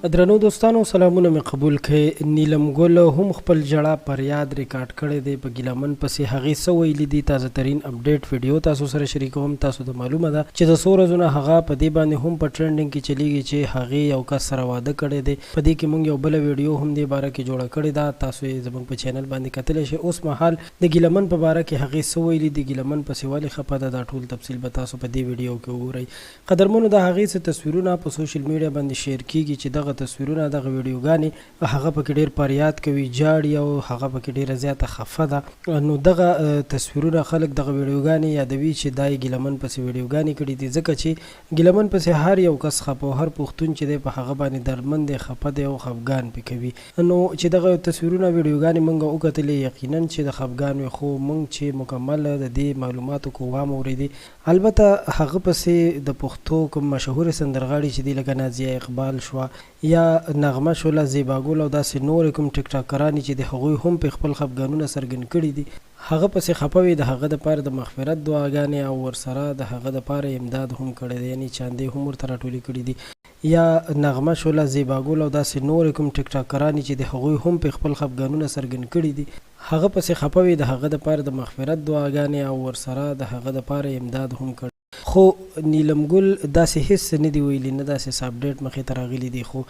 درنو دوستانو سلامونه مې قبول کړئ. نیلم ګل هم خپل جړه پر یاد ریکارډ کړی دی په ګیلمن پسې هغې څه ویلي دي تازه ترین اپډیټ ویډیو تاسو سره شریکوم. تاسو ته معلومه ده چې د څو ورځو هغه په دې باندې هم په ټرینډینګ کې چلیږي چې هغې یو کس سره واده کړی دی. په دې کې موږ یو بله ویډیو هم دې باره کې جوړه کړې ده، تاسو یې زموږ په چینل باندې کتلی شئ. اوس مهال د ګیلمن په باره کې هغې څه ویلي دي، ګیلمن پسې ولې خفه ده، دا ټول تفصیل به تاسو په دې ویډیو کې وګورئ. قدرمنو د هغې څه تصویرونه په سوشل میډیا باندې شیر کیږي چې دغه تصویرونه دغه ویډیوګانې هغه پکې ډېر فریاد کوي، جاړي او هغه پکې ډېره زیاته خفه ده. نو دغه تصویرونه خلک دغه ویډیوګانې یادوي چې دا یې ګیلمن پسې ویډیوګانې کړي دي، ځکه چې ګیلمن پسې هر یو کس خفه او هر پښتون چې دی په هغه باندې دردمند دی، خفه دی او خفګان پې کوي. نو چې دغه تصویرونه ویډیوګانې موږ وکتلې، یقینا چې د خفګان وي، خو موږ چې مکمل د دې معلوماتو کوم اورېدي. البته هغه پسې د پښتو کوم مشهور سندرغاړي چې دی لکه نازیه اقبال شوه یا نغمه شوله، زیبا ګل او داسې نورې کوم ټیک ټاکرانې چې د هغوی هم په خپل خفګانونه څرګند کړي دي، هغه پسې خفه وي. د هغه دپاره د مغفرت دعاګانې او ورسره د هغه دپاره امداد هم کړی دی، یعنې چاندې هم ورته راټولې کړي دي. یا نغمه شوله، زیبا ګل او داسې نورې کوم ټیک ټاکرانې چې د هغوی هم په خپل خفګانونه څرګند کړي دي، هغه پسې خفه وي. د هغه دپاره د مغفرت دعاګانې او ورسره د هغه دپاره امداد هم کړی. خو نیلم ګل داسې هیڅ نه دی ویلي، نه داسې څه اپډیټ مخې ته راغلی دی، خو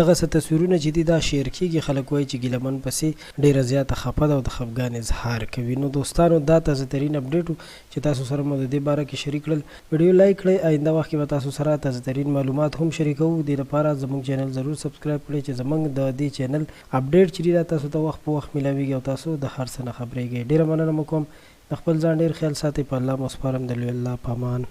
دغه څه تصویرونه چې دي دا شیر کېږي. خلک وایي چې ګیلمن پسې ډېره زیاته خفه ده او د خفګان اظهار کوي. نو دوستانو دا تازه ترین اپډیټ و چې تاسو سره مو د دې باره کې شریک کړل. ویډیو لایک کړئ، آینده وخت کې به تاسو سره تازه ترین معلومات هم شریکوو. دې لپاره زموږ چینل ضرور سبسکرایب کړئ چې زموږ د دې چینل اپډیټ چې دی دا تاسو ته وخت په وخت میلاویږي او تاسو د هر څه نه خبرېږئ. ډېره مننه مو کوم. د خپل ځان ډېر خیال ساتئ. په الله مو سپارم. د لوی الله په امان.